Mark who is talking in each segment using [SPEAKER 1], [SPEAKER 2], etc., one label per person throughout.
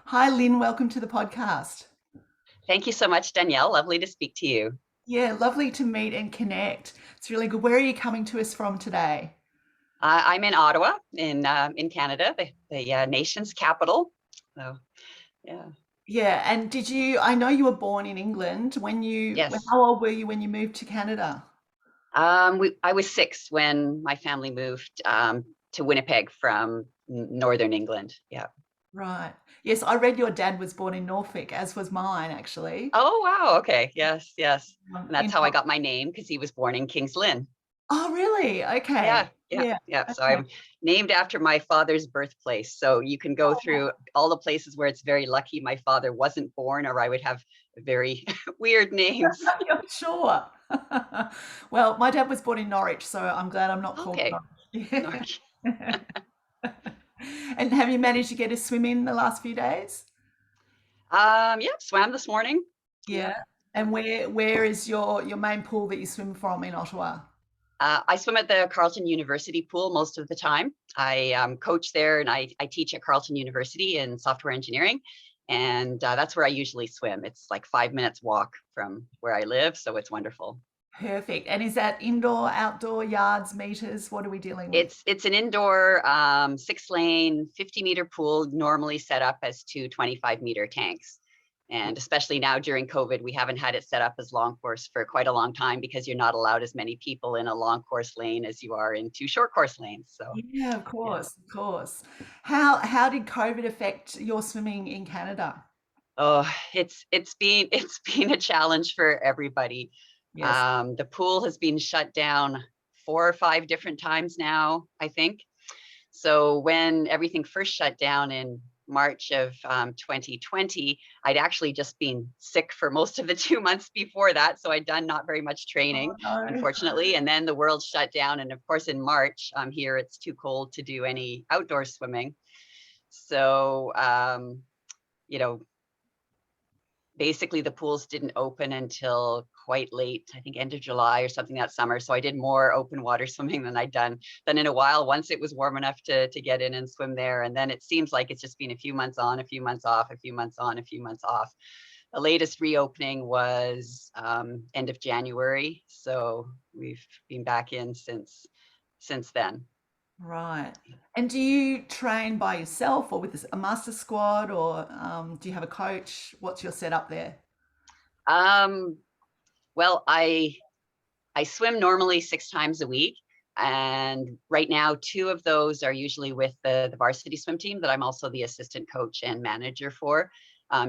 [SPEAKER 1] Hi, Lynn. Welcome to the podcast.
[SPEAKER 2] Thank you so much, Danielle. Lovely to speak to you.
[SPEAKER 1] Yeah, lovely to meet and connect. It's really good. Where are you coming to us from today?
[SPEAKER 2] I'm in Ottawa, in Canada, the nation's capital. So, yeah.
[SPEAKER 1] Yeah, and I know you were born in England.
[SPEAKER 2] Yes.
[SPEAKER 1] How old were you when you moved to Canada?
[SPEAKER 2] I was 6 when my family moved to Winnipeg from northern England. Yeah.
[SPEAKER 1] Right. Yes, I read your dad was born in Norfolk, as was mine, actually.
[SPEAKER 2] Oh, wow. Okay. Yes, yes. And that's
[SPEAKER 1] In
[SPEAKER 2] how I got my name because he was born in Kings Lynn.
[SPEAKER 1] Oh, really? Okay.
[SPEAKER 2] Yeah, yeah,
[SPEAKER 1] Yeah.
[SPEAKER 2] yeah. So
[SPEAKER 1] Okay.
[SPEAKER 2] I'm named after my father's birthplace. So you can go
[SPEAKER 1] Oh,
[SPEAKER 2] through all the places where it's very lucky my father wasn't born, or I would have very weird names.
[SPEAKER 1] I'm sure. Well, my dad was born in Norwich, so I'm glad I'm not called
[SPEAKER 2] Okay.
[SPEAKER 1] Norwich.
[SPEAKER 2] Norwich.
[SPEAKER 1] Yeah. And have you managed to get a swim in the last few days?
[SPEAKER 2] Yeah, swam this morning. Yeah.
[SPEAKER 1] Yeah. And where is your main pool that you swim from in Ottawa?
[SPEAKER 2] I swim at the Carleton University pool most of the time. I coach there and I teach at Carleton University in software engineering. And that's where I usually swim. It's like 5 minutes walk from where I live. So it's wonderful.
[SPEAKER 1] Perfect. And is that indoor, outdoor, yards, meters? What are we dealing with?
[SPEAKER 2] It's an indoor 6-lane 50-meter pool, normally set up as two 25-meter tanks. And especially now during COVID, we haven't had it set up as long course for quite a long time because you're not allowed as many people in a long course lane as you are in two short course lanes. So
[SPEAKER 1] Yeah, of
[SPEAKER 2] yeah.
[SPEAKER 1] course, of course. How did COVID affect your swimming in Canada?
[SPEAKER 2] Oh, it's been a challenge for everybody.
[SPEAKER 1] Yes.
[SPEAKER 2] The pool has been shut down 4 or 5 different times now, I think. So when everything first shut down in March of 2020, I'd actually just been sick for most of the 2 months before that. So I'd done not very much
[SPEAKER 1] Oh
[SPEAKER 2] training,
[SPEAKER 1] no.
[SPEAKER 2] unfortunately. And then the world shut down. And of course, in March, here it's too cold to do any outdoor swimming. So, you know, basically the pools didn't open until quite late, I think end of July or something that summer. So I did more open water swimming than I'd done in a while once it was warm enough to get in and swim there. And then it seems like it's just been a few months on, a few months off, a few months on, a few months off. The latest reopening was end of January. So we've been back in since then.
[SPEAKER 1] Right. And do you train by yourself or with a master squad, or do you have a coach? What's your setup there?
[SPEAKER 2] Um, well, I swim normally 6 times a week. And right now, 2 of those are usually with the varsity swim team that I'm also the assistant coach and manager for.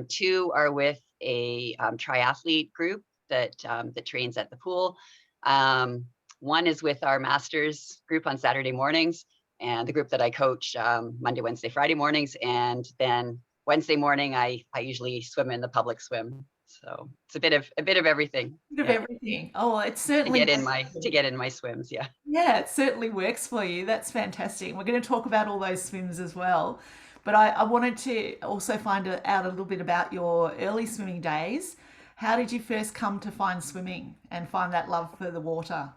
[SPEAKER 2] 2 are with a triathlete group that trains at the pool. Um, One is with our masters group on Saturday mornings, and the group that I coach Monday, Wednesday, Friday mornings. And then Wednesday morning, I usually swim in the public swim. So it's a bit of everything.
[SPEAKER 1] Bit of
[SPEAKER 2] Yeah,
[SPEAKER 1] everything. Oh, well, it
[SPEAKER 2] to
[SPEAKER 1] certainly
[SPEAKER 2] get in
[SPEAKER 1] works
[SPEAKER 2] my
[SPEAKER 1] for
[SPEAKER 2] to
[SPEAKER 1] you.
[SPEAKER 2] get in my swims. Yeah.
[SPEAKER 1] Yeah, it certainly works for you. That's fantastic. We're going to talk about all those swims as well. But I wanted to also out a little bit about your early swimming days. How did you first come to find swimming and find that love for the water?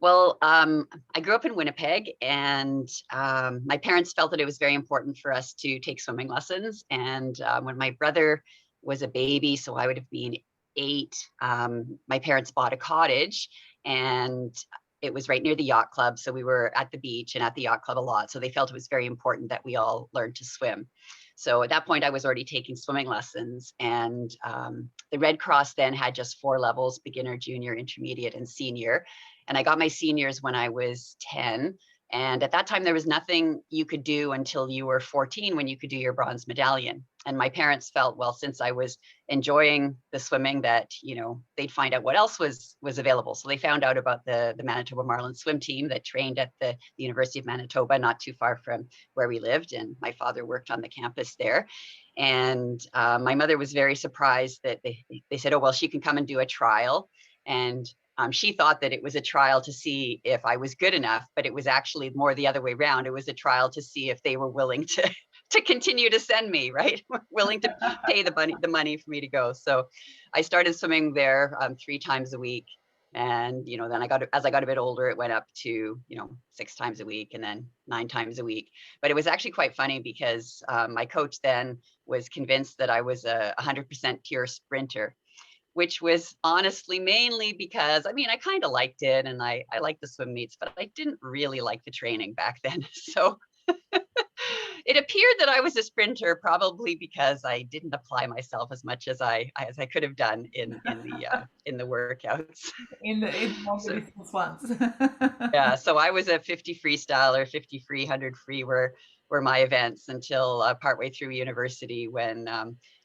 [SPEAKER 2] Well, I grew up in Winnipeg, and my parents felt that it was very important for us to take swimming lessons. And when my brother was a baby, so I would have been 8, my parents bought a cottage, and it was right near the yacht club. So we were at the beach and at the yacht club a lot. So they felt it was very important that we all learned to swim. So at that point, I was already taking swimming lessons, and the Red Cross then had just 4 levels: beginner, junior, intermediate, and senior. And I got my seniors when I was 10. And at that time, there was nothing you could do until you were 14 when you could do your bronze medallion. And my parents felt, well, since I was enjoying the swimming, that they'd find out what else was available. So they found out about the Manitoba Marlin swim team that trained at the University of Manitoba, not too far from where we lived. And my father worked on the campus there. And my mother was very surprised that they said, oh, well, she can come and do a trial. And she thought that it was a trial to see if I was good enough, but it was actually more the other way around. It was a trial to see if they were willing to continue to send me, right? Willing to pay the money for me to go. So I started swimming there 3 times a week. And, then as I got a bit older, it went up to, 6 times a week and then 9 times a week. But it was actually quite funny because my coach then was convinced that I was a 100% pure sprinter, which was honestly mainly because, I kind of liked it and I liked the swim meets, but I didn't really like the training back then. So it appeared that I was a sprinter, probably because I didn't apply myself as much as I could have done in the workouts.
[SPEAKER 1] In longer
[SPEAKER 2] So
[SPEAKER 1] distance ones.
[SPEAKER 2] yeah, so I was a 50 freestyler, 50 free, 100 free were my events until partway through university when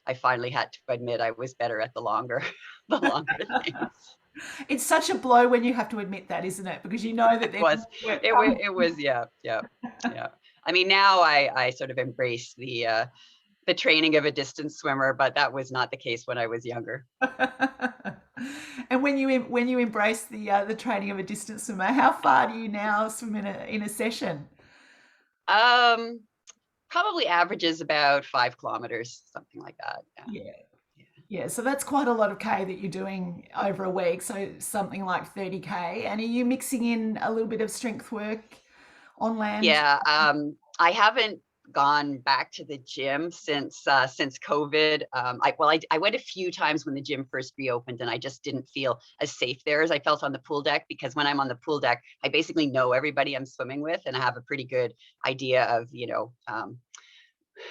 [SPEAKER 2] I finally had to admit I was better at the longer the longer things.
[SPEAKER 1] It's such a blow when you have to admit that, isn't it? Because you know that
[SPEAKER 2] It
[SPEAKER 1] there's
[SPEAKER 2] was,
[SPEAKER 1] more work
[SPEAKER 2] it was, yeah, yeah, yeah. Now I sort of embrace the training of a distance swimmer, but that was not the case when I was younger.
[SPEAKER 1] And when you embrace the training of a distance swimmer, how far do you now swim in a session?
[SPEAKER 2] Um, Probably averages about 5 kilometers, something like that. Yeah.
[SPEAKER 1] Yeah.
[SPEAKER 2] Yeah.
[SPEAKER 1] Yeah, so that's quite a lot of K that you're doing over a week. So something like 30K. And are you mixing in a little bit of strength work on land?
[SPEAKER 2] Yeah, I haven't gone back to the gym since COVID. I went a few times when the gym first reopened, and I just didn't feel as safe there as I felt on the pool deck. Because when I'm on the pool deck, I basically know everybody I'm swimming with, and I have a pretty good idea of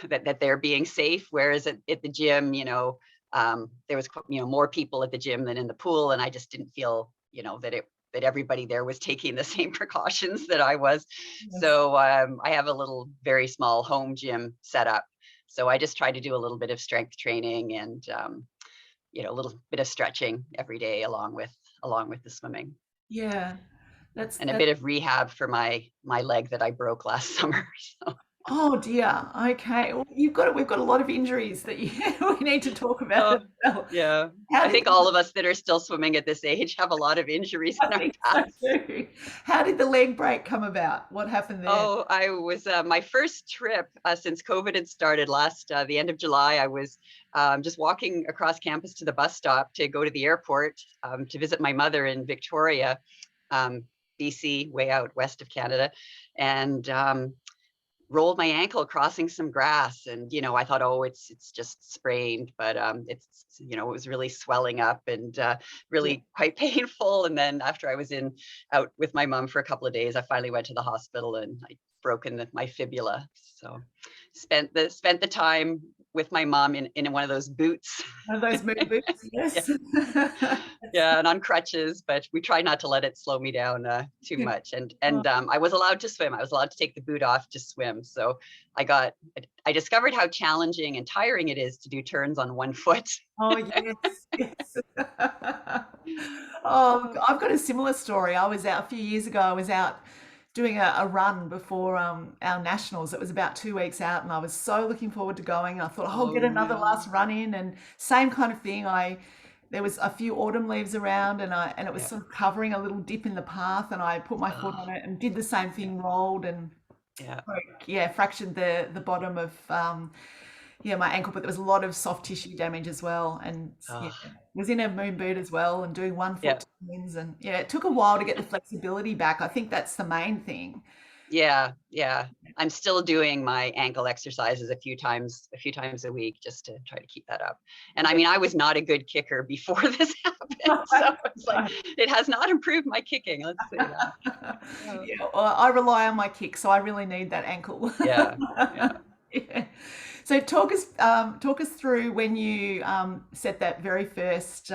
[SPEAKER 2] that they're being safe. Whereas at the gym, there was more people at the gym than in the pool, and I just didn't feel that everybody there was taking the same precautions that I was.
[SPEAKER 1] Yes.
[SPEAKER 2] So I have a little very small home gym set up. So I just try to do a little bit of strength training and a little bit of stretching every day along with the swimming,
[SPEAKER 1] Yeah. That's
[SPEAKER 2] and a
[SPEAKER 1] that.
[SPEAKER 2] bit of rehab for my leg that I broke last summer. So.
[SPEAKER 1] Oh dear. Okay. Well, we've got a lot of injuries that we need to talk about
[SPEAKER 2] Oh,
[SPEAKER 1] as well.
[SPEAKER 2] yeah.
[SPEAKER 1] How
[SPEAKER 2] I
[SPEAKER 1] did
[SPEAKER 2] think all of us that are still swimming at this age have a lot of injuries
[SPEAKER 1] I
[SPEAKER 2] in our
[SPEAKER 1] think so
[SPEAKER 2] past.
[SPEAKER 1] too. How did the leg break come about? What happened there?
[SPEAKER 2] Oh, I was my first trip since COVID had started the end of July. I was just walking across campus to the bus stop to go to the airport to visit my mother in Victoria, BC, way out west of Canada, and rolled my ankle crossing some grass. And I thought, oh, it's just sprained, but it was really swelling up and
[SPEAKER 1] Yeah.
[SPEAKER 2] really quite painful. And then after I was out with my mom for a couple of days, I finally went to the hospital and I broken my fibula. So spent the time with my mom in one of those boots.
[SPEAKER 1] One of those moon boots,
[SPEAKER 2] Yeah,
[SPEAKER 1] yes.
[SPEAKER 2] yeah, and on crutches, but we try not to let it slow me down too much. And
[SPEAKER 1] Oh,
[SPEAKER 2] I was allowed to swim. I was allowed to take the boot off to swim. So I discovered how challenging and tiring it is to do turns on one foot.
[SPEAKER 1] oh yes, yes. Oh, I've got a similar story. I was out a few years ago. I was out doing a run before our nationals. It was about 2 weeks out, and I was so looking forward to going. I thought, oh, I'll get
[SPEAKER 2] Oh
[SPEAKER 1] another
[SPEAKER 2] no.
[SPEAKER 1] last run in, and same kind of thing. There was a few autumn leaves around, and it was
[SPEAKER 2] Yeah.
[SPEAKER 1] sort of covering a little dip in the path, and I put my foot
[SPEAKER 2] Oh,
[SPEAKER 1] on it and did the same
[SPEAKER 2] yeah.
[SPEAKER 1] thing, rolled and
[SPEAKER 2] Yeah.
[SPEAKER 1] yeah, fractured the bottom of yeah, my ankle, but there was a lot of soft tissue damage as well. And yeah,
[SPEAKER 2] Oh,
[SPEAKER 1] was in a moon boot as well and doing one
[SPEAKER 2] yeah.
[SPEAKER 1] foot turns. And yeah, it took a while to get the flexibility back. I think that's the main thing.
[SPEAKER 2] Yeah. Yeah. I'm still doing my ankle exercises a few times a week just to try to keep that up. And
[SPEAKER 1] Yeah.
[SPEAKER 2] I was not a good kicker before this happened. So it's like it has not improved my kicking, let's say that. Oh,
[SPEAKER 1] Yeah, well, I rely on my kick, so I really need that ankle.
[SPEAKER 2] yeah. Yeah.
[SPEAKER 1] Yeah. So talk us through when you set that very first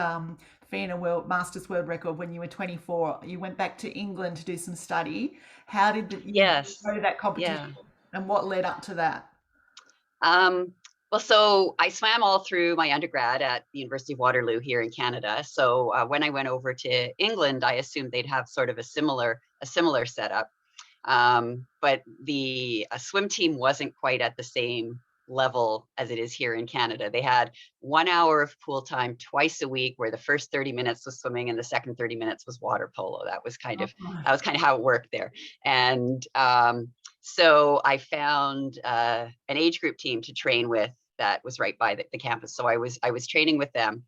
[SPEAKER 1] FINA World Masters World Record when you were 24. You went back to England to do some study. How did you
[SPEAKER 2] Yes.
[SPEAKER 1] go to that competition,
[SPEAKER 2] Yeah.
[SPEAKER 1] and what led up to that?
[SPEAKER 2] Um, well, so I swam all through my undergrad at the University of Waterloo here in Canada. So when I went over to England, I assumed they'd have sort of a similar setup. But the swim team wasn't quite at the same level as it is here in Canada. They had 1 hour of pool time twice a week, where the first 30 minutes was swimming and the second 30 minutes was water polo. That was kind of how it worked there. And so I found an age group team to train with that was right by the campus. So I was training with them.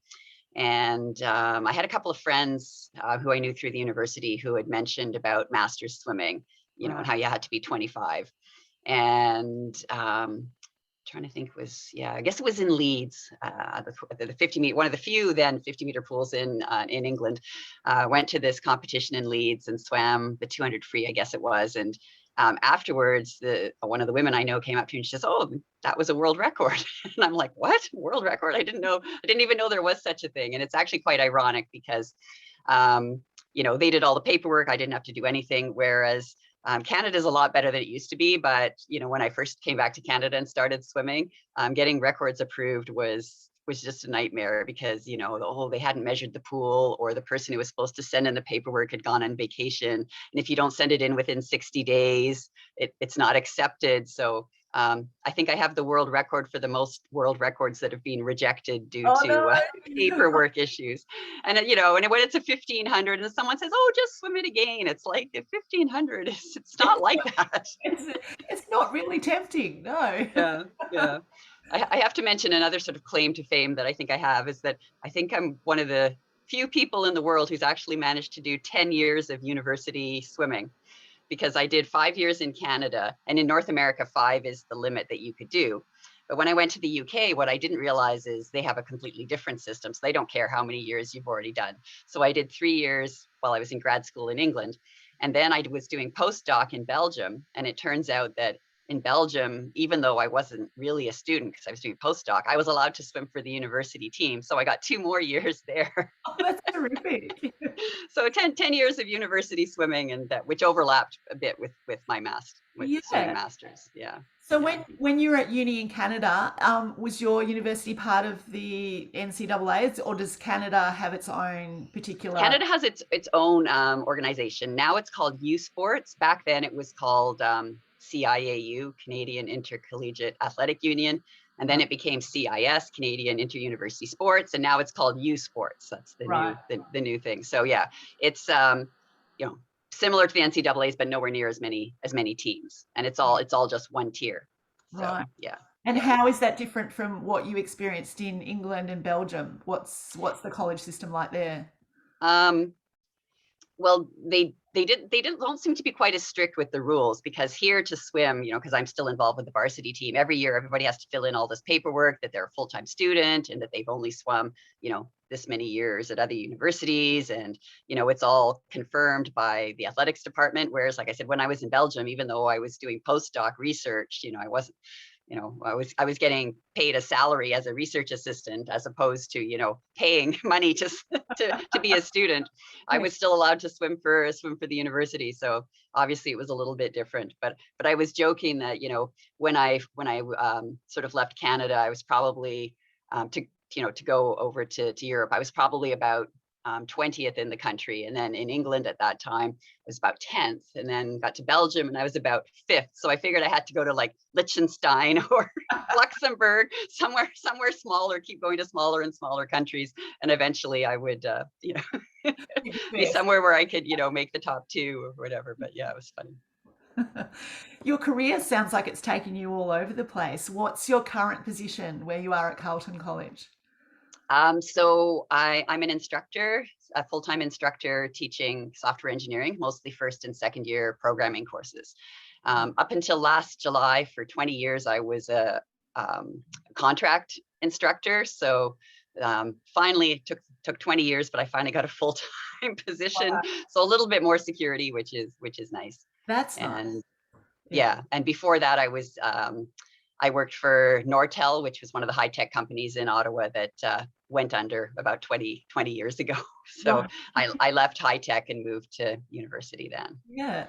[SPEAKER 2] And I had a couple of friends who I knew through the university who had mentioned about masters swimming,
[SPEAKER 1] Right.
[SPEAKER 2] and how you had to be 25. And trying to think, I guess it was in Leeds, the 50 meter, one of the few then 50-meter pools in England. Went to this competition in Leeds and swam the 200 free, I guess it was. And afterwards, one of the women I know came up to me and she says, "Oh, that was a world record." And I'm like, "What? World record? I didn't even know there was such a thing." And it's actually quite ironic because, they did all the paperwork. I didn't have to do anything. Whereas Canada is a lot better than it used to be. But, when I first came back to Canada and started swimming, getting records approved was just a nightmare because, they hadn't measured the pool, or the person who was supposed to send in the paperwork had gone on vacation. And if you don't send it in within 60 days, it's not accepted. So I think I have the world record for the most world records that have been rejected due
[SPEAKER 1] Oh,
[SPEAKER 2] to
[SPEAKER 1] no.
[SPEAKER 2] paperwork issues. And, and when it's a 1500 and someone says, "Oh, just swim it again," it's like, the 1500 it's not like that.
[SPEAKER 1] It's not really tempting, no.
[SPEAKER 2] Yeah. I have to mention another sort of claim to fame that I think I have is that I think I'm one of the few people in the world who's actually managed to do 10 years of university swimming, because I did 5 years in Canada, and in North America, 5 is the limit that you could do. But when I went to the UK, what I didn't realize is they have a completely different system. So they don't care how many years you've already done. So I did 3 years while I was in grad school in England. And then I was doing postdoc in Belgium. And it turns out that in Belgium, even though I wasn't really a student because I was doing postdoc, I was allowed to swim for the university team. So I got 2 more years there.
[SPEAKER 1] Oh, that's terrific.
[SPEAKER 2] So 10 years of university swimming, and which overlapped a bit with my swimming
[SPEAKER 1] Yeah.
[SPEAKER 2] masters. Yeah.
[SPEAKER 1] So
[SPEAKER 2] Yeah.
[SPEAKER 1] when you were at uni in Canada, was your university part of the NCAAs, or does Canada have its own particular?
[SPEAKER 2] Canada has its own organization. Now it's called U Sports. Back then it was called CIAU, Canadian Intercollegiate Athletic Union. And then it became CIS, Canadian Inter-University Sports, and now it's called U Sports. That's the new thing. So yeah, it's similar to the NCAAs, but nowhere near as many teams. And it's all just one tier. So
[SPEAKER 1] Right.
[SPEAKER 2] yeah.
[SPEAKER 1] And how is that different from what you experienced in England and Belgium? What's the college system like there?
[SPEAKER 2] Well, they don't seem to be quite as strict with the rules, because here to swim, because I'm still involved with the varsity team, every year everybody has to fill in all this paperwork that they're a full-time student and that they've only swum, this many years at other universities, and it's all confirmed by the athletics department. Whereas, like I said, when I was in Belgium, even though I was doing postdoc research, I wasn't, I was getting paid a salary as a research assistant, as opposed to, paying money to be a student. I was still allowed to swim for the university. So obviously it was a little bit different, but I was joking that, when I sort of left Canada, I was probably to go over to Europe, I was probably about 20th in the country. And then in England at that time, I was about 10th, and then got to Belgium and I was about 5th. So I figured I had to go to like Liechtenstein or Luxembourg, somewhere smaller, keep going to smaller and smaller countries. And eventually I would, be somewhere where I could, make the top 2 or whatever. But yeah, it was funny.
[SPEAKER 1] Your career sounds like it's taken you all over the place. What's your current position where you are at Carleton College?
[SPEAKER 2] So I'm an instructor, a full-time instructor teaching software engineering, mostly first and second year programming courses. Up until last July, for 20 years, I was a contract instructor. So finally, it took 20 years, but I finally got a full-time position. Wow. So a little bit more security, which is nice.
[SPEAKER 1] That's nice.
[SPEAKER 2] And yeah, and before that, I worked for Nortel, which was one of the high-tech companies in Ottawa that went under about 20 years ago. So I left high-tech and moved to university then.
[SPEAKER 1] Yeah.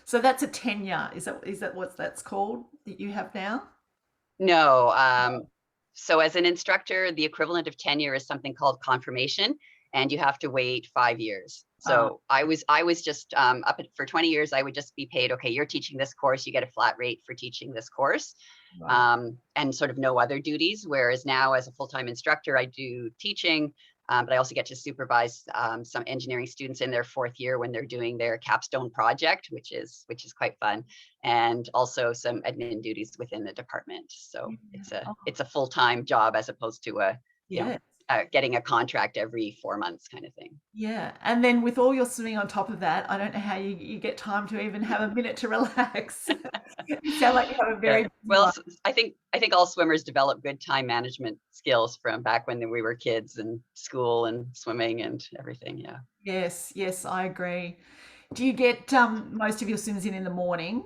[SPEAKER 1] So that's a tenure. Is that what that's called that you have now?
[SPEAKER 2] No. So as an instructor, the equivalent of tenure is something called confirmation, and you have to wait 5 years. So I was just up for 20 years, I would just be paid, okay, you're teaching this course, you get a flat rate for teaching this course. Wow. And sort of no other duties. Whereas now, as a full-time instructor, I do teaching, but I also get to supervise some engineering students in their 4th year when they're doing their capstone project, which is quite fun, and also some admin duties within the department. So it's a full-time job as opposed to a getting a contract every 4 months kind of thing.
[SPEAKER 1] Yeah. And then with all your swimming on top of that, I don't know how you get time to even have a minute to relax. You sound like you have a
[SPEAKER 2] Yeah.
[SPEAKER 1] very busy
[SPEAKER 2] Well,
[SPEAKER 1] life.
[SPEAKER 2] I think all swimmers develop good time management skills from back when we were kids and school and swimming and everything. Yeah.
[SPEAKER 1] Yes, yes, I agree. Do you get most of your swims in the morning?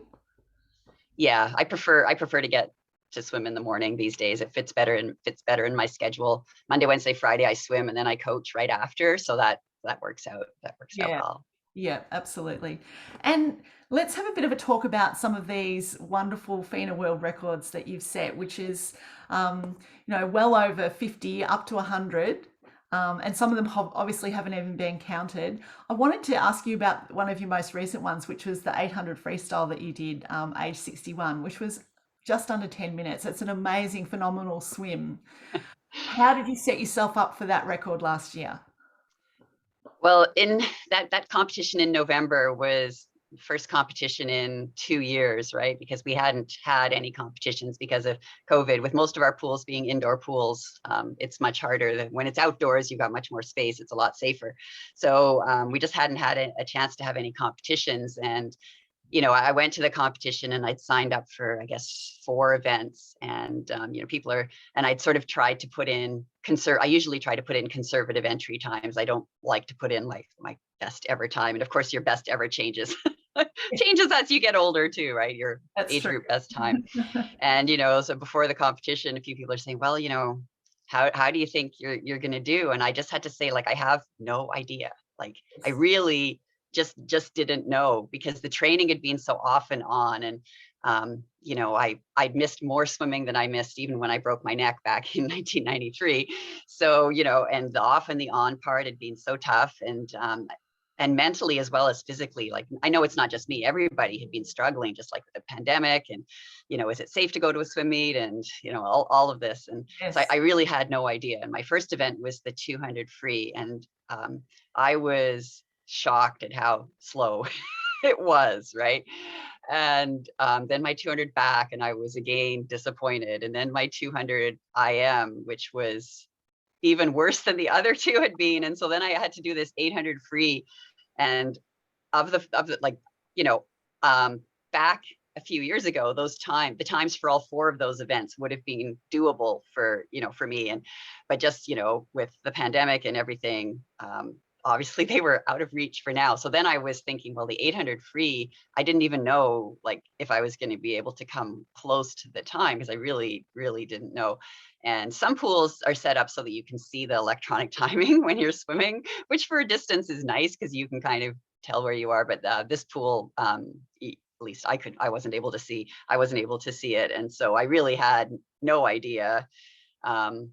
[SPEAKER 2] Yeah, I prefer to get to swim in the morning these days. It fits better in my schedule. Monday, Wednesday, Friday I swim and then I coach right after. So that works out. That works out
[SPEAKER 1] Yeah.
[SPEAKER 2] well.
[SPEAKER 1] Yeah, absolutely. And let's have a bit of a talk about some of these wonderful FINA world records that you've set, which is, well over 50, up to 100. And some of them obviously haven't even been counted. I wanted to ask you about one of your most recent ones, which was the 800 freestyle that you did, age 61, which was just under 10 minutes. It's an amazing, phenomenal swim. How did you set yourself up for that record last year?
[SPEAKER 2] Well, in that competition in November was first competition in 2 years, right? Because we hadn't had any competitions because of COVID. With most of our pools being indoor pools, it's much harder. When it's outdoors, you've got much more space. It's a lot safer. So we just hadn't had a chance to have any competitions. And I went to the competition and I'd signed up for, I guess, 4 events. And, and I'd sort of tried to put in, I usually try to put in conservative entry times. I don't like to put in like my best ever time. And of course, your best ever changes, changes as you get older too, right? Your
[SPEAKER 1] That's
[SPEAKER 2] age
[SPEAKER 1] true.
[SPEAKER 2] group best time. And, so before the competition, a few people are saying, well, how do you think you're going to do? And I just had to say, like, I have no idea. Like, I really just didn't know because the training had been so off and on. And, I'd missed more swimming than I missed even when I broke my neck back in 1993. So, and the off and the on part had been so tough. And mentally as well as physically, like, I know it's not just me, everybody had been struggling, just like with the pandemic and, is it safe to go to a swim meet and, all of this. And so
[SPEAKER 1] Yes.
[SPEAKER 2] I really had no idea. And my first event was the 200 free. And I was shocked at how slow it was, right? And then my 200 back, and I was again disappointed. And then my 200 IM, which was even worse than the other two had been. And so then I had to do this 800 free. And of the like, back a few years ago, the times for all 4 of those events would have been doable for me. But just, with the pandemic and everything, obviously they were out of reach for now. So then I was thinking, well, the 800 free, I didn't even know like if I was going to be able to come close to the time because I really, really didn't know. And some pools are set up so that you can see the electronic timing when you're swimming, which for a distance is nice because you can kind of tell where you are. But this pool, at least I wasn't able to see it. And so I really had no idea. So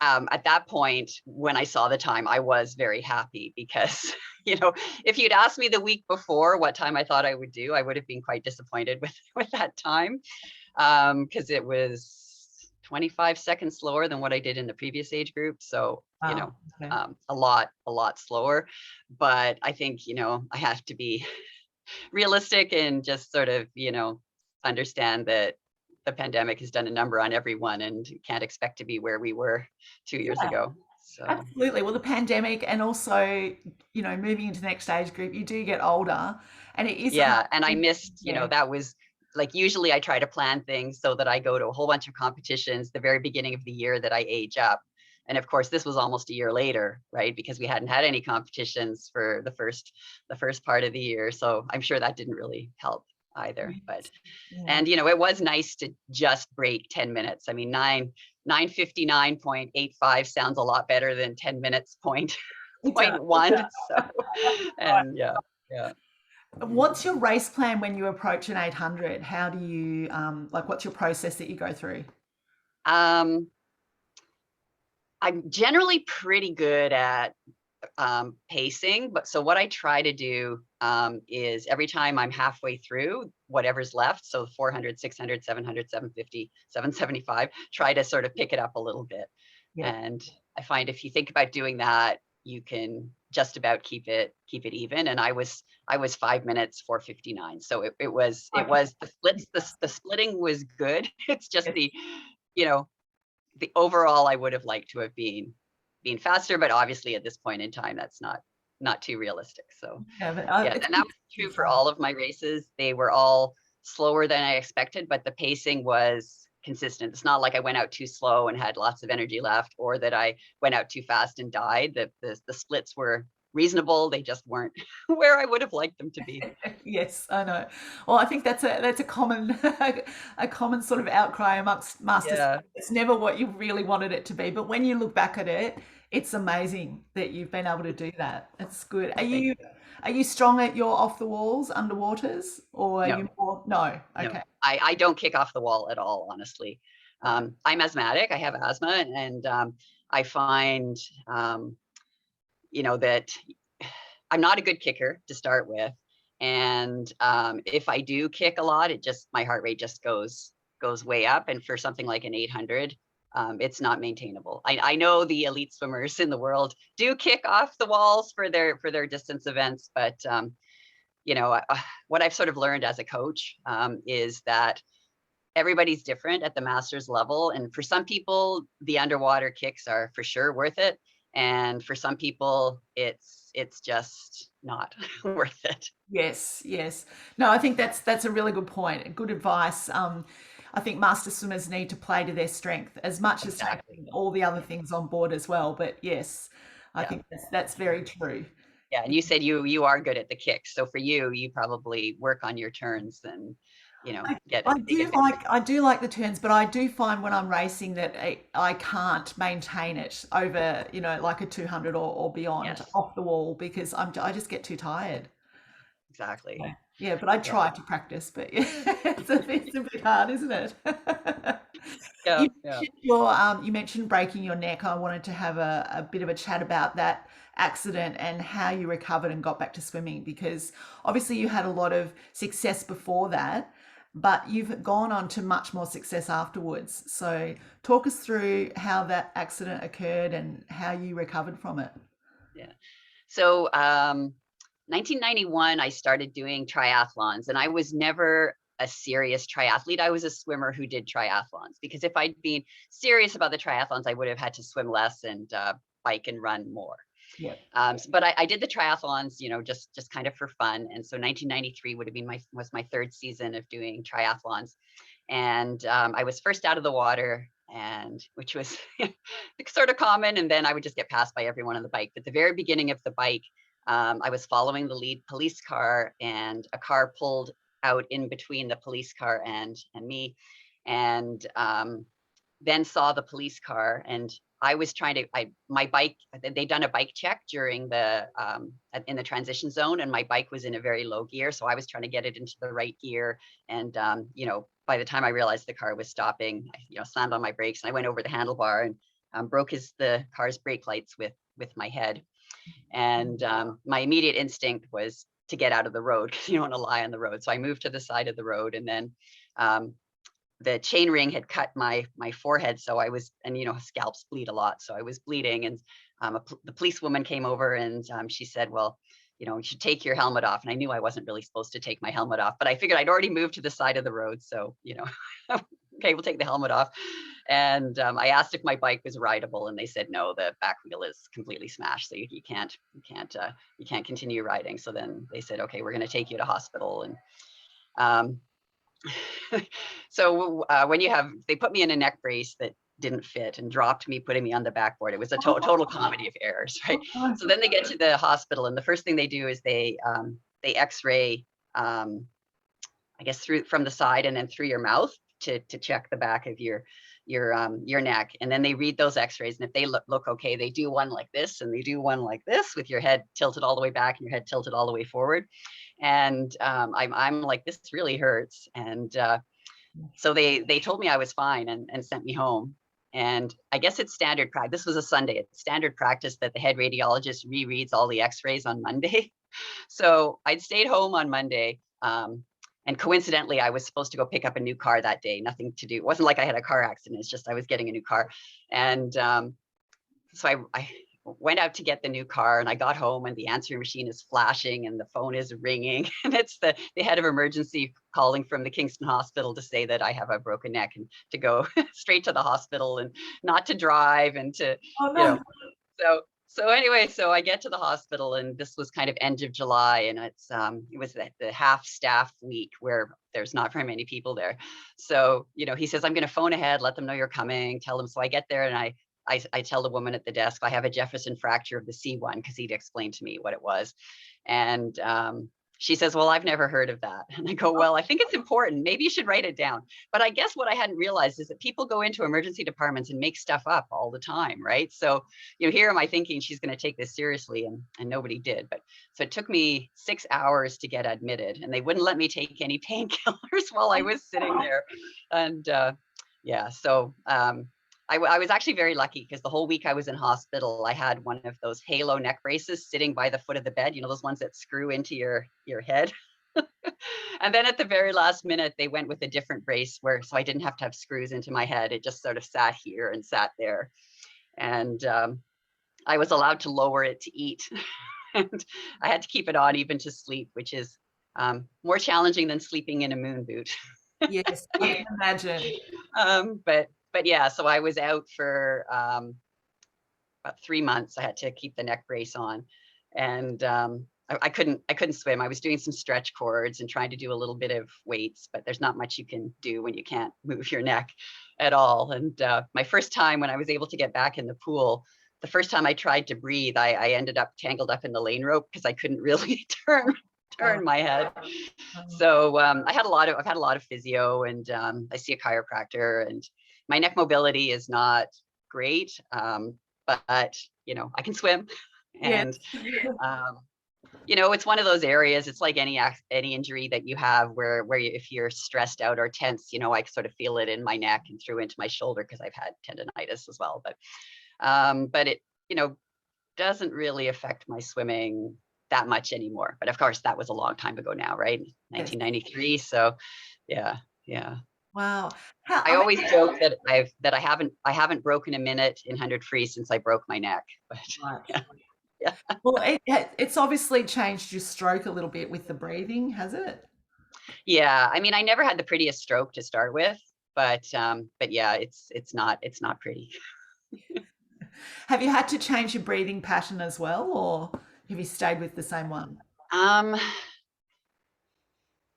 [SPEAKER 2] at that point, when I saw the time, I was very happy because, if you'd asked me the week before what time I thought I would do, I would have been quite disappointed with that time because it was 25 seconds slower than what I did in the previous age group. So,
[SPEAKER 1] Wow. Okay.
[SPEAKER 2] a lot slower. But I think, I have to be realistic and just sort of, understand that the pandemic has done a number on everyone and can't expect to be where we were 2 years
[SPEAKER 1] Yeah,
[SPEAKER 2] ago. So
[SPEAKER 1] absolutely. Well, the pandemic and also, moving into the next age group, you do get older and it is hard.
[SPEAKER 2] yeah, and I missed,
[SPEAKER 1] Yeah.
[SPEAKER 2] that was like, usually I try to plan things so that I go to a whole bunch of competitions the very beginning of the year that I age up. And of course, this was almost a year later, right? Because we hadn't had any competitions for the first part of the year. So I'm sure that didn't really help either. But
[SPEAKER 1] Yeah.
[SPEAKER 2] and it was nice to just break 10 minutes. I mean, 9:59.85 sounds a lot better than 10 minutes point
[SPEAKER 1] It does.
[SPEAKER 2] point one. So and yeah.
[SPEAKER 1] What's your race plan when you approach an 800? How do you, what's your process that you go through?
[SPEAKER 2] Um, I'm generally pretty good at pacing, but so what I try to do is every time I'm halfway through whatever's left, so 400, 600, 700, 750, 775, try to sort of pick it up a little bit.
[SPEAKER 1] Yeah.
[SPEAKER 2] And I find if you think about doing that, you can just about keep it even. And I was 5 minutes 4:59, so it was
[SPEAKER 1] Okay.
[SPEAKER 2] the splits, the splitting was good. It's just
[SPEAKER 1] Yes.
[SPEAKER 2] the you know the overall, I would have liked to have been faster, but obviously at this point in time, that's not too realistic. So
[SPEAKER 1] Yeah, but
[SPEAKER 2] yeah,
[SPEAKER 1] it's
[SPEAKER 2] and that was true for all of my races. They were all slower than I expected, but the pacing was consistent. It's not like I went out too slow and had lots of energy left, or that I went out too fast and died. The splits were reasonable. They just weren't where I would have liked them to be.
[SPEAKER 1] Yes, I know. Well, I think that's a common a common sort of outcry amongst masters.
[SPEAKER 2] Yeah,
[SPEAKER 1] It's never what you really wanted it to be, but when you look back at it, it's amazing that you've been able to do that. It's good.
[SPEAKER 2] thank you.
[SPEAKER 1] Are you strong at your off the walls underwaters, or are
[SPEAKER 2] No,
[SPEAKER 1] you more? No.
[SPEAKER 2] no,
[SPEAKER 1] Okay.
[SPEAKER 2] I don't kick off the wall at all, honestly. I'm asthmatic. I have asthma, and I find that I'm not a good kicker to start with. And if I do kick a lot, my heart rate just goes way up. And for something like an 800, it's not maintainable. I know the elite swimmers in the world do kick off the walls for their distance events, but what I've sort of learned as a coach is that everybody's different at the master's level. And for some people, the underwater kicks are for sure worth it. And for some people, it's just not worth it.
[SPEAKER 1] Yes, yes. No, I think that's a really good point. Good advice. I think master swimmers need to play to their strength as much as
[SPEAKER 2] Exactly.
[SPEAKER 1] taking all the other things on board as well. But yes, I
[SPEAKER 2] Yeah.
[SPEAKER 1] think that's very true.
[SPEAKER 2] Yeah. And you said you are good at the kicks. So for you, you probably work on your turns and,
[SPEAKER 1] I,
[SPEAKER 2] get
[SPEAKER 1] I
[SPEAKER 2] a big
[SPEAKER 1] do
[SPEAKER 2] advantage.
[SPEAKER 1] like the turns, but I do find when I'm racing that I can't maintain it over, like a 200 or beyond
[SPEAKER 2] Yes,
[SPEAKER 1] off the wall because I just get too tired.
[SPEAKER 2] exactly.
[SPEAKER 1] Yeah, but I
[SPEAKER 2] Yeah.
[SPEAKER 1] try to practice, but yeah, it's a bit hard, isn't it?
[SPEAKER 2] Yeah. Yeah.
[SPEAKER 1] You mentioned breaking your neck. I wanted to have a bit of a chat about that accident and how you recovered and got back to swimming because obviously you had a lot of success before that, but you've gone on to much more success afterwards. So talk us through how that accident occurred and how you recovered from it.
[SPEAKER 2] Yeah. So 1991, I started doing triathlons, and I was never a serious triathlete. I was a swimmer who did triathlons because if I'd been serious about the triathlons, I would have had to swim less and bike and run more.
[SPEAKER 1] Yeah.
[SPEAKER 2] But I did the triathlons, just kind of for fun. And so 1993 would have been was my third season of doing triathlons, and I was first out of the water, and which was sort of common. And then I would just get passed by everyone on the bike. But the very beginning of the bike, I was following the lead police car, and a car pulled out in between the police car and me, and then saw the police car. And I was trying to, my bike, they'd done a bike check during in the transition zone, and my bike was in a very low gear. So I was trying to get it into the right gear. And, by the time I realized the car was stopping, I, slammed on my brakes, and I went over the handlebar and broke the car's brake lights with my head. And my immediate instinct was to get out of the road because you don't want to lie on the road. So I moved to the side of the road, and then the chain ring had cut my forehead. So I was, and scalps bleed a lot. So I was bleeding, and the policewoman came over, and she said, well, you should take your helmet off. And I knew I wasn't really supposed to take my helmet off, but I figured I'd already moved to the side of the road. So, okay, we'll take the helmet off. And I asked if my bike was rideable, and they said, no, the back wheel is completely smashed. So you can't continue riding. So then they said, okay, we're going to take you to hospital. And so when they put me in a neck brace that didn't fit and dropped me, putting me on the backboard. It was a total comedy of errors, right? So then they get to the hospital, and the first thing they do is they X-ray, I guess from the side and then through your mouth to check the back of your neck. And then they read those X-rays, and if they look okay, they do one like this, and they do one like this with your head tilted all the way back and your head tilted all the way forward. And I'm like, this really hurts. And so they told me I was fine and sent me home. And I guess it's standard practice. This was a Sunday. It's standard practice that the head radiologist rereads all the X-rays on Monday. So I'd stayed home on Monday. And coincidentally, I was supposed to go pick up a new car that day. Nothing to do. It wasn't like I had a car accident. It's just I was getting a new car. And so I went out to get the new car, and I got home and the answering machine is flashing and the phone is ringing, and it's the head of emergency calling from the Kingston Hospital to say that I have a broken neck and to go straight to the hospital and not to drive and to,
[SPEAKER 1] Oh
[SPEAKER 2] you
[SPEAKER 1] no.
[SPEAKER 2] know, so anyway, so I get to the hospital, and this was kind of end of July, and it was the half staff week where there's not very many people there. So, he says, I'm going to phone ahead, let them know you're coming, tell them. So I get there, and I tell the woman at the desk, I have a Jefferson fracture of the C1, because he'd explained to me what it was. And she says, well, I've never heard of that. And I go, well, I think it's important. Maybe you should write it down. But I guess what I hadn't realized is that people go into emergency departments and make stuff up all the time, right? So, here am I thinking she's going to take this seriously, and nobody did. But so it took me 6 hours to get admitted, and they wouldn't let me take any painkillers while I was sitting there. And so I was actually very lucky, because the whole week I was in hospital, I had one of those halo neck braces sitting by the foot of the bed, those ones that screw into your head. And then at the very last minute, they went with a different brace so I didn't have to have screws into my head. It just sort of sat here and sat there. And I was allowed to lower it to eat. And I had to keep it on even to sleep, which is more challenging than sleeping in a moon boot.
[SPEAKER 1] Yes, I can imagine.
[SPEAKER 2] But yeah, so I was out for about 3 months. I had to keep the neck brace on, and I couldn't swim. I was doing some stretch cords and trying to do a little bit of weights, but there's not much you can do when you can't move your neck at all. And my first time when I was able to get back in the pool, the first time I tried to breathe, I ended up tangled up in the lane rope, because I couldn't really turn my head. So I've had a lot of physio, and I see a chiropractor, and my neck mobility is not great, but I can swim, and it's one of those areas. It's like any injury that you have where if you're stressed out or tense, I sort of feel it in my neck and through into my shoulder, because I've had tendonitis as well. But it doesn't really affect my swimming that much anymore. But of course, that was a long time ago now, right? 1993. So yeah.
[SPEAKER 1] Wow.
[SPEAKER 2] I always joke that I haven't broken a minute in 100 free since I broke my neck. But
[SPEAKER 1] Right.
[SPEAKER 2] yeah.
[SPEAKER 1] Well, it's obviously changed your stroke a little bit with the breathing, has it?
[SPEAKER 2] Yeah. I mean, I never had the prettiest stroke to start with, but yeah, it's not pretty.
[SPEAKER 1] Have you had to change your breathing pattern as well, or have you stayed with the same one?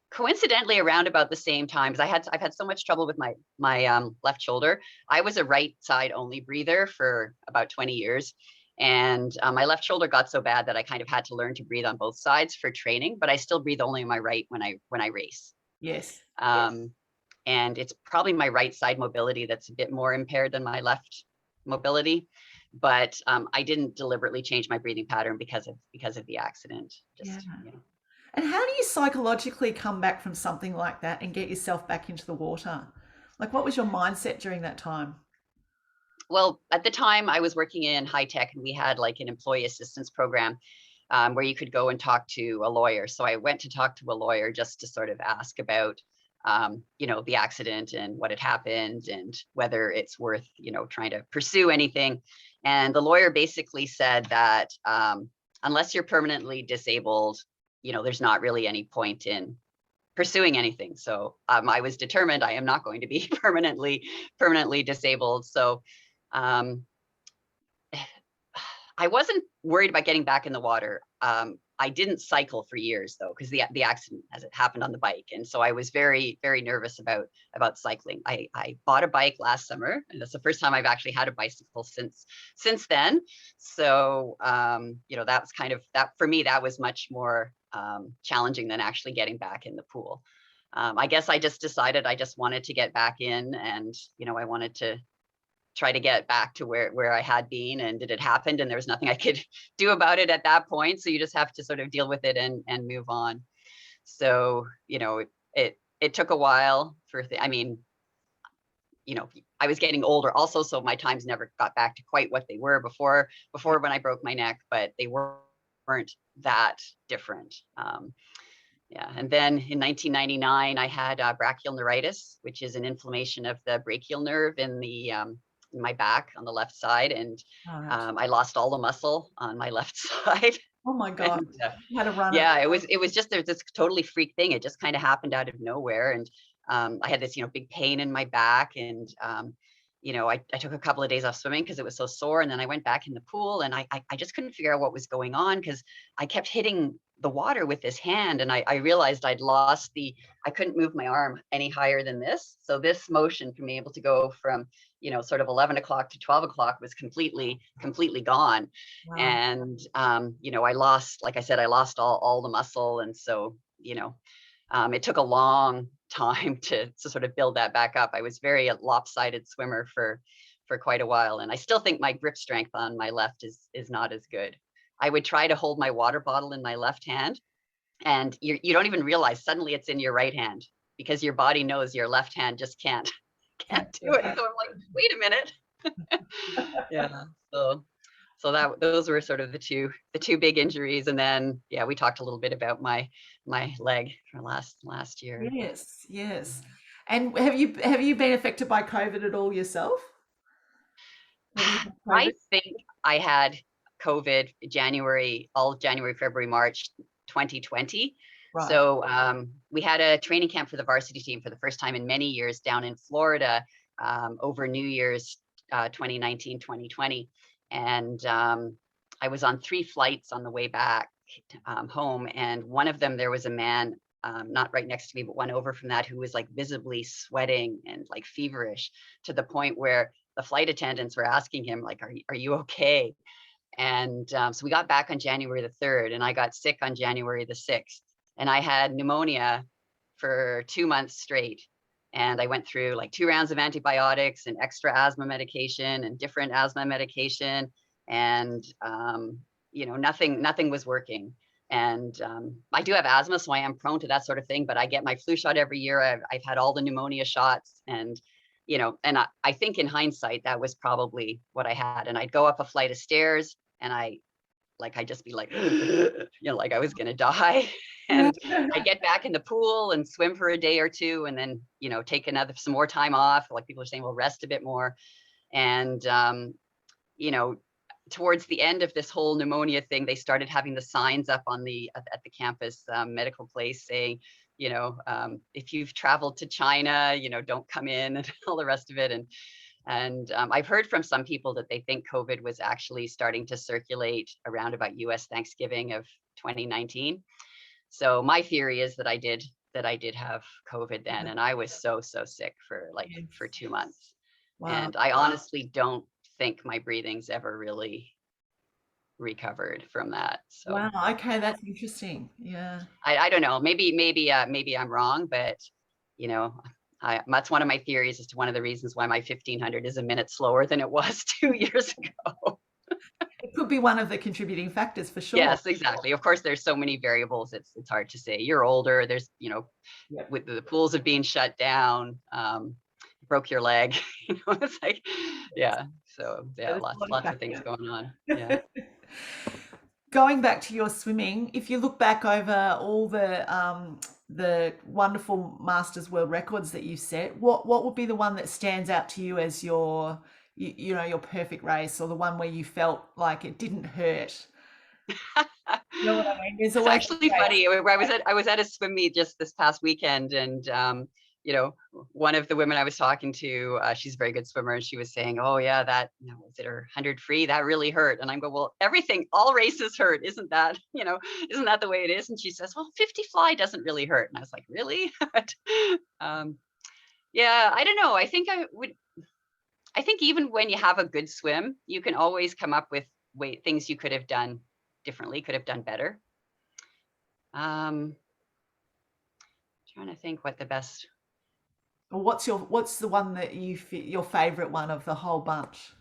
[SPEAKER 2] Coincidentally, around about the same time, because I've had so much trouble with my left shoulder. I was a right side only breather for about 20 years. And my left shoulder got so bad that I kind of had to learn to breathe on both sides for training, but I still breathe only on my right when I race.
[SPEAKER 1] Yes.
[SPEAKER 2] And it's probably my right side mobility that's a bit more impaired than my left mobility. But I didn't deliberately change my breathing pattern because of the accident.
[SPEAKER 1] And how do you psychologically come back from something like that and get yourself back into the water? Like, what was your mindset during that time?
[SPEAKER 2] Well, at the time I was working in high tech, and we had like an employee assistance program where you could go and talk to a lawyer. So I went to talk to a lawyer just to sort of ask about, the accident and what had happened and whether it's worth, trying to pursue anything. And the lawyer basically said that unless you're permanently disabled, there's not really any point in pursuing anything. So I was determined I am not going to be permanently disabled. So I wasn't worried about getting back in the water. I didn't cycle for years though, because the accident as it happened on the bike. And so I was very, very nervous about cycling. I bought a bike last summer, and that's the first time I've actually had a bicycle since then. So, that was kind of that for me, that was much more challenging than actually getting back in the pool. I guess I just decided I just wanted to get back in, and, I wanted to try to get back to where I had been, and it had happened, and there was nothing I could do about it at that point. So you just have to sort of deal with it and move on. So, it took a while I was getting older also, so my times never got back to quite what they were before when I broke my neck, but they weren't that different. And then in 1999, I had brachial neuritis, which is an inflammation of the brachial nerve in the my back on the left side, and
[SPEAKER 1] Right.
[SPEAKER 2] I lost all the muscle on my left side.
[SPEAKER 1] Oh my God.
[SPEAKER 2] And
[SPEAKER 1] You had to run it.
[SPEAKER 2] yeah, it was just there's this totally freak thing. It just kind of happened out of nowhere, and I had this big pain in my back, and I took a couple of days off swimming because it was so sore, and then I went back in the pool, and I just couldn't figure out what was going on because I kept hitting the water with this hand, and I realized I couldn't move my arm any higher than this. So this motion from being able to go from sort of 11 o'clock to 12 o'clock was completely gone.
[SPEAKER 1] Wow.
[SPEAKER 2] And I lost, like I said, I lost all the muscle, and so it took a long time to sort of build that back up. I was very a lopsided swimmer for quite a while, and I still think my grip strength on my left is not as good. I would try to hold my water bottle in my left hand, and you don't even realize suddenly it's in your right hand because your body knows your left hand just can't do it. So I'm like, wait a minute. Yeah. So those were sort of the two big injuries, and then we talked a little bit about my leg from last year.
[SPEAKER 1] Yes, yes. And have you been affected by COVID at all yourself? Have you had
[SPEAKER 2] I
[SPEAKER 1] COVID?
[SPEAKER 2] think I had COVID all January, February, March 2020.
[SPEAKER 1] Right.
[SPEAKER 2] So we had a training camp for the varsity team for the first time in many years down in Florida over New Year's 2019, 2020. And I was on 3 flights on the way back home. And one of them, there was a man, not right next to me, but one over from that, who was like visibly sweating and like feverish to the point where the flight attendants were asking him, like, are you okay? And so we got back on January the 3rd, and I got sick on January the 6th. And I had pneumonia for 2 months straight. And I went through like 2 rounds of antibiotics and extra asthma medication and different asthma medication. And, nothing was working. And I do have asthma, so I am prone to that sort of thing, but I get my flu shot every year. I've had all the pneumonia shots, and I think in hindsight, that was probably what I had. And I'd go up a flight of stairs, and I'd just be like, like I was going to die. And I get back in the pool and swim for a day or two, and then, take some more time off. Like people are saying, well, rest a bit more. And, towards the end of this whole pneumonia thing, they started having the signs up at the campus medical place saying, if you've traveled to China, don't come in, and all the rest of it. And I've heard from some people that they think COVID was actually starting to circulate around about US Thanksgiving of 2019. So my theory is that I did have COVID then, and I was so sick for 2 months.
[SPEAKER 1] Wow.
[SPEAKER 2] And I honestly don't think my breathing's ever really recovered from that. So
[SPEAKER 1] Wow. Okay, that's interesting. Yeah.
[SPEAKER 2] I don't know. Maybe I'm wrong, but that's one of my theories as to one of the reasons why my 1500 is a minute slower than it was 2 years ago.
[SPEAKER 1] It could be one of the contributing factors for sure.
[SPEAKER 2] Yes, exactly. Of course, there's so many variables. It's hard to say. You're older. There's, with the pools have been shut down, broke your leg. It's like, yeah. So yeah, lots of things going on. Yeah.
[SPEAKER 1] Going back to your swimming, if you look back over all the wonderful Masters World Records that you set, what would be the one that stands out to you as your perfect race, or the one where you felt like it didn't hurt? You know what I mean?
[SPEAKER 2] It's actually funny. I was at a swim meet just this past weekend, and one of the women I was talking to, she's a very good swimmer, and she was saying, "Oh yeah, that was it her 100 free? That really hurt." And I'm going, "Well, all races hurt, isn't that isn't that the way it is?" And she says, "Well, 50 fly doesn't really hurt." And I was like, "Really?" Yeah, I don't know. I think even when you have a good swim, you can always come up with things you could have done differently, could have done better. Trying to think what the best.
[SPEAKER 1] Well, what's the one that your favorite one of the whole bunch?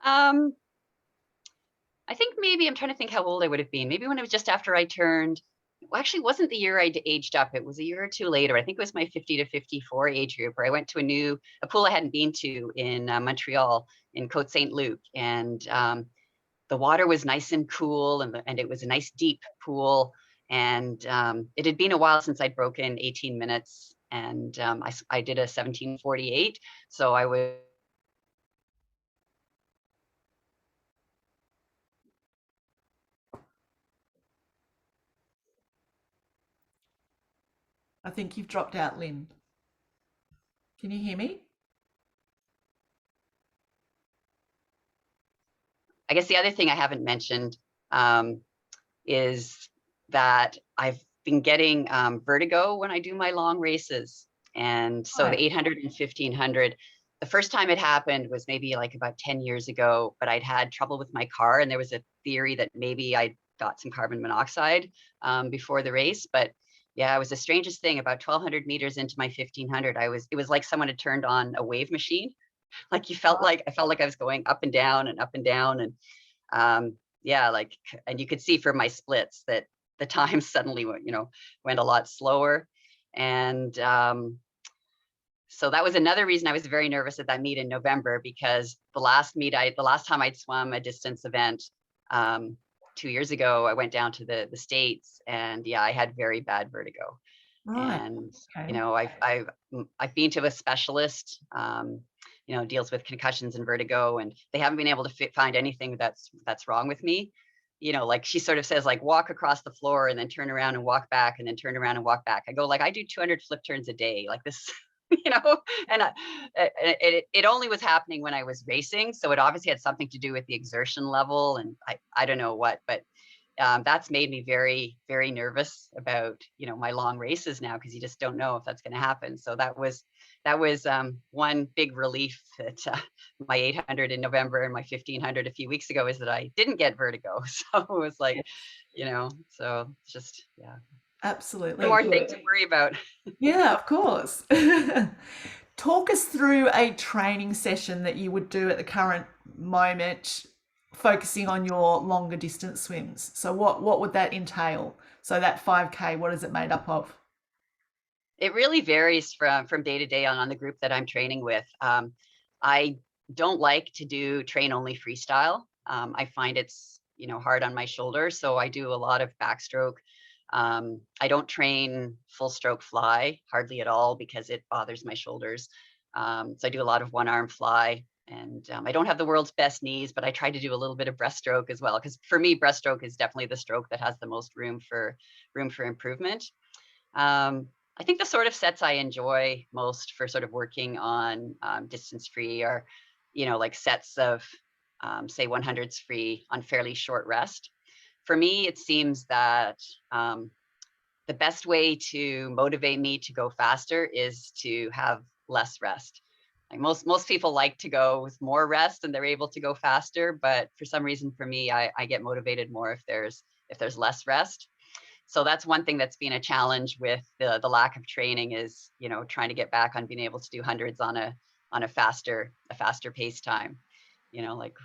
[SPEAKER 2] I think maybe I'm trying to think how old I would have been. Maybe when it was just after I turned. Well, actually, it wasn't the year I aged up. It was a year or two later. I think it was my 50 to 54 age group, where I went to a pool I hadn't been to in Montreal, in Côte Saint Luc, and the water was nice and cool, and it was a nice deep pool, and it had been a while since I'd broken 18 minutes, and I did a 17:48, so I was
[SPEAKER 1] I think you've dropped out, Lynn. Can you hear me?
[SPEAKER 2] I guess the other thing I haven't mentioned is that I've been getting vertigo when I do my long races. And so the 800 and 1500, the first time it happened was maybe like about 10 years ago, but I'd had trouble with my car. And there was a theory that maybe I got some carbon monoxide before the race. But yeah, it was the strangest thing. About 1200 meters into my 1500, it was like someone had turned on a wave machine. Like I felt like I was going up and down and up and down. And yeah, like, and you could see from my splits that the time suddenly went a lot slower. And so that was another reason I was very nervous at that meet in November, because the last time I'd swum a distance event 2 years ago, I went down to the States, and yeah, I had very bad vertigo.
[SPEAKER 1] Right.
[SPEAKER 2] And
[SPEAKER 1] Okay.
[SPEAKER 2] I've been to a specialist, deals with concussions and vertigo, and they haven't been able to find anything that's wrong with me. Like she sort of says, like, walk across the floor and then turn around and walk back and then turn around and walk back. I go, like, I do 200 flip turns a day, like this, and it only was happening when I was racing. So it obviously had something to do with the exertion level, and I don't know what, but that's made me very, very nervous about, my long races now, because you just don't know if that's going to happen. So that was one big relief that my 800 in November and my 1500 a few weeks ago is that I didn't get vertigo. So it was like, so it's just, yeah,
[SPEAKER 1] Absolutely.
[SPEAKER 2] no more things to worry about.
[SPEAKER 1] Yeah, of course. Talk us through a training session that you would do at the current moment, focusing on your longer distance swims. So what would that entail? So that 5K, what is it made up of?
[SPEAKER 2] It really varies from day to day on the group that I'm training with. I don't like to train only freestyle. I find it's, hard on my shoulders. So I do a lot of backstroke. I don't train full stroke fly hardly at all, because it bothers my shoulders. So I do a lot of one arm fly, and I don't have the world's best knees, but I try to do a little bit of breaststroke as well, because for me, breaststroke is definitely the stroke that has the most room for improvement. I think the sort of sets I enjoy most for sort of working on distance free are, like sets of, say, 100s free on fairly short rest. For me, it seems that the best way to motivate me to go faster is to have less rest. Like most people like to go with more rest and they're able to go faster, but for some reason, for me, I get motivated more if there's less rest. So that's one thing that's been a challenge with the lack of training is, trying to get back on being able to do hundreds on a faster pace time. Like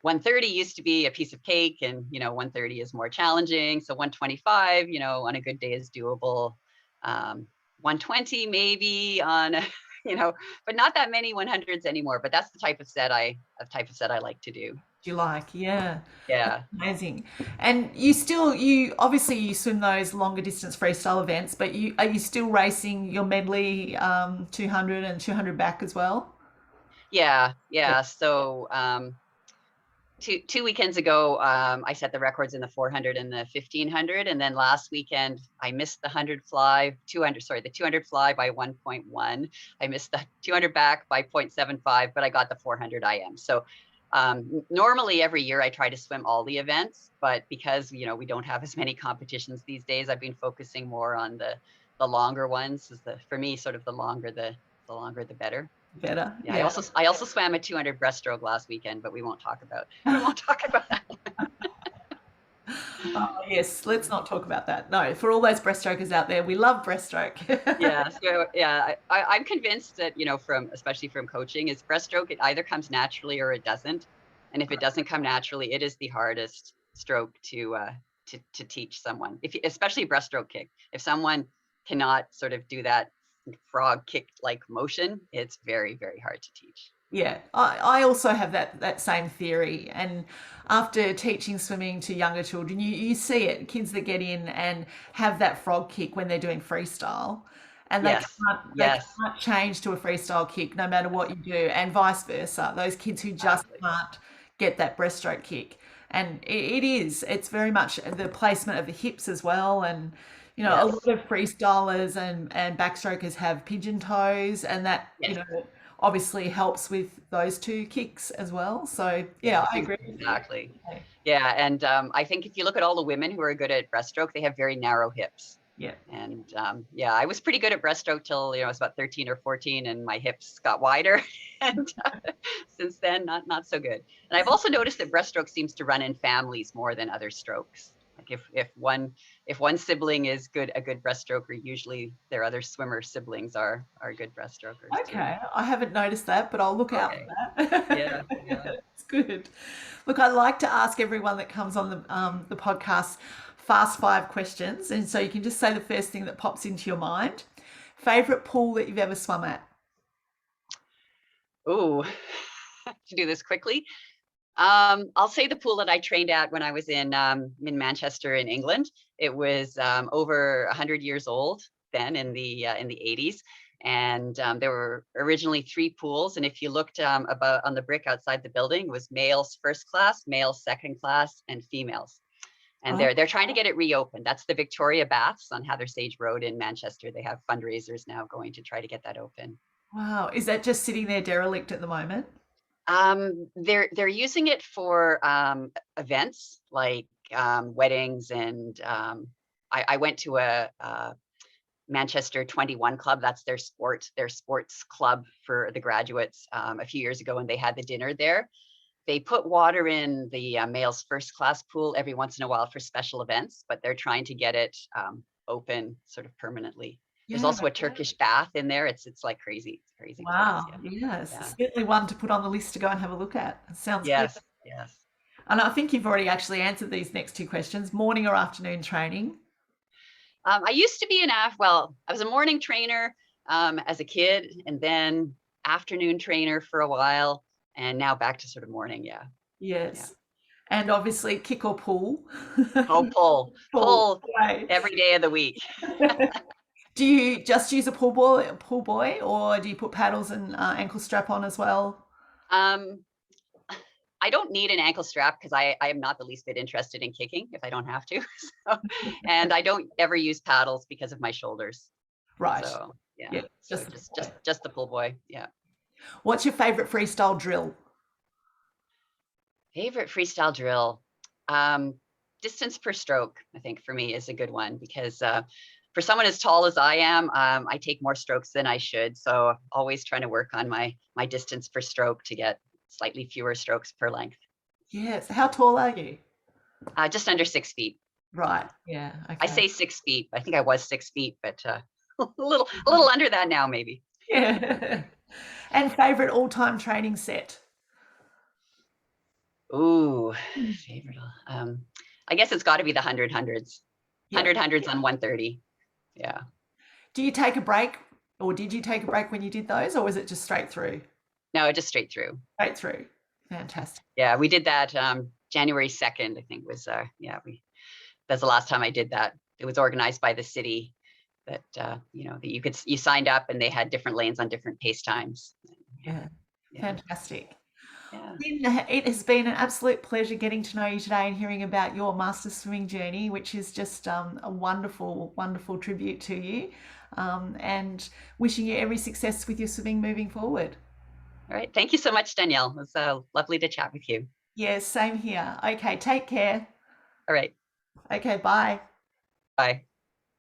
[SPEAKER 2] 130 used to be a piece of cake, and 130 is more challenging. So 125, on a good day is doable. 120 maybe on but not that many 100s anymore. But that's the type of set I like to do.
[SPEAKER 1] Do you like? Yeah.
[SPEAKER 2] Yeah.
[SPEAKER 1] Amazing. And you obviously you swim those longer distance freestyle events, but are you still racing your medley 200 and 200 back as well?
[SPEAKER 2] Yeah.
[SPEAKER 1] Yeah.
[SPEAKER 2] So two weekends ago, I set the records in the 400 and the 1500, and then last weekend I missed the 100 fly, the 200 fly by 1.1. I missed the 200 back by 0.75, but I got the 400 IM. So normally every year I try to swim all the events, but because we don't have as many competitions these days, I've been focusing more on the longer ones. For me, sort of the longer the better.
[SPEAKER 1] Better.
[SPEAKER 2] Yeah,
[SPEAKER 1] Yeah.
[SPEAKER 2] I also swam a 200 breaststroke last weekend, but we won't talk about that.
[SPEAKER 1] Oh, yes, let's not talk about that. No, for all those breaststrokers out there, we love breaststroke.
[SPEAKER 2] Yeah, so yeah, I'm convinced that especially from coaching, is breaststroke, it either comes naturally or it doesn't, and if it doesn't come naturally, it is the hardest stroke to teach someone. Especially breaststroke kick, if someone cannot sort of do that frog kick like motion, it's very, very hard to teach.
[SPEAKER 1] Yeah, I also have that same theory. And after teaching swimming to younger children, you see it, kids that get in and have that frog kick when they're doing freestyle, and
[SPEAKER 2] Yes,
[SPEAKER 1] they
[SPEAKER 2] yes,
[SPEAKER 1] can't change to a freestyle kick no matter what you do, and vice versa. Those kids who just
[SPEAKER 2] exactly.
[SPEAKER 1] can't get that breaststroke kick, and it's very much the placement of the hips as well, and You know, a
[SPEAKER 2] Yes.
[SPEAKER 1] lot of freestylers and backstrokers have pigeon toes, and that, you
[SPEAKER 2] Yes.
[SPEAKER 1] know, obviously helps with those two kicks as well. So yeah,
[SPEAKER 2] Yes.
[SPEAKER 1] I agree with you.
[SPEAKER 2] Exactly.
[SPEAKER 1] Okay.
[SPEAKER 2] Yeah, and I think if you look at all the women who are good at breaststroke, they have very narrow hips.
[SPEAKER 1] Yeah.
[SPEAKER 2] And yeah, I was pretty good at breaststroke till I was about 13 or 14, and my hips got wider. And since then, not so good. And I've also noticed that breaststroke seems to run in families more than other strokes. Like if one sibling is a good breaststroker, usually their other swimmer siblings are good breaststrokers too.
[SPEAKER 1] Okay, I haven't noticed that, but I'll look out
[SPEAKER 2] Okay.
[SPEAKER 1] for that.
[SPEAKER 2] Yeah. Yeah.
[SPEAKER 1] It's good. Look, I like to ask everyone that comes on the podcast fast five questions, and so you can just say the first thing that pops into your mind. Favorite pool that you've ever swum at?
[SPEAKER 2] Ooh, to do this quickly. I'll say the pool that I trained at when I was in Manchester in England. It was over 100 years old then in the 80s, and there were originally 3 pools. And if you looked about on the brick outside the building, it was males first class, males second class, and females. And
[SPEAKER 1] Oh,
[SPEAKER 2] they're trying to get it reopened. That's the Victoria Baths on Hathersage Road in Manchester. They have fundraisers now going to try to get that open.
[SPEAKER 1] wow. Is that just sitting there derelict at the moment?
[SPEAKER 2] They're using it for events like weddings, and I went to a Manchester 21 club. That's their sports club for the graduates a few years ago, and they had the dinner there. They put water in the male's first class pool every once in a while for special events, but they're trying to get it open sort of permanently. There's
[SPEAKER 1] Yeah.
[SPEAKER 2] also a Turkish bath in there. It's like crazy. It's a crazy place.
[SPEAKER 1] Wow. Yes.
[SPEAKER 2] Yeah.
[SPEAKER 1] Certainly one to put on the list to go and have a look at. It sounds good.
[SPEAKER 2] Yes. Yes.
[SPEAKER 1] And I think you've already actually answered these next 2 questions. Morning or afternoon training?
[SPEAKER 2] I used to be I was a morning trainer as a kid, and then afternoon trainer for a while, and now back to sort of morning. Yeah. Yeah.
[SPEAKER 1] Yes. And obviously kick or pull.
[SPEAKER 2] Oh,
[SPEAKER 1] Pull.
[SPEAKER 2] pull
[SPEAKER 1] Right.
[SPEAKER 2] every day of the week.
[SPEAKER 1] Do you just use a pull buoy, or do you put paddles and ankle strap on as well?
[SPEAKER 2] Um, I don't need an ankle strap because I am not the least bit interested in kicking if I don't have to. So, and I don't ever use paddles because of my shoulders.
[SPEAKER 1] Right.
[SPEAKER 2] So yeah.
[SPEAKER 1] Yeah.
[SPEAKER 2] So just the pull buoy. Yeah.
[SPEAKER 1] What's your favorite freestyle drill?
[SPEAKER 2] Favorite freestyle drill. Distance per stroke, I think for me is a good one because for someone as tall as I am, I take more strokes than I should. So always trying to work on my distance per stroke to get slightly fewer strokes per length.
[SPEAKER 1] Yes. How tall are you?
[SPEAKER 2] Just under 6 feet.
[SPEAKER 1] Right. Yeah. Okay.
[SPEAKER 2] I say 6 feet. I think I was 6 feet, but a little under that now, maybe.
[SPEAKER 1] Yeah. And favorite all-time training set?
[SPEAKER 2] Ooh, favorite. I guess it's got to be the 100 hundreds.
[SPEAKER 1] Yeah.
[SPEAKER 2] 100 hundreds on 130. Yeah.
[SPEAKER 1] Do you take a break, or did you take a break when you did those, or was it just straight through?
[SPEAKER 2] No, just straight through.
[SPEAKER 1] Straight through. Fantastic.
[SPEAKER 2] Yeah, we did that January 2nd, I think was that's the last time I did that. It was organized by the city that that you signed up, and they had different lanes on different pace times.
[SPEAKER 1] Yeah. Fantastic.
[SPEAKER 2] Yeah.
[SPEAKER 1] Lynn, it has been an absolute pleasure getting to know you today and hearing about your master swimming journey, which is just a wonderful, wonderful tribute to you, and wishing you every success with your swimming moving forward.
[SPEAKER 2] All right. Thank you so much, Danielle. It was lovely to chat with you.
[SPEAKER 1] Yes, same here. Okay, take care.
[SPEAKER 2] All right.
[SPEAKER 1] Okay, bye.
[SPEAKER 2] Bye.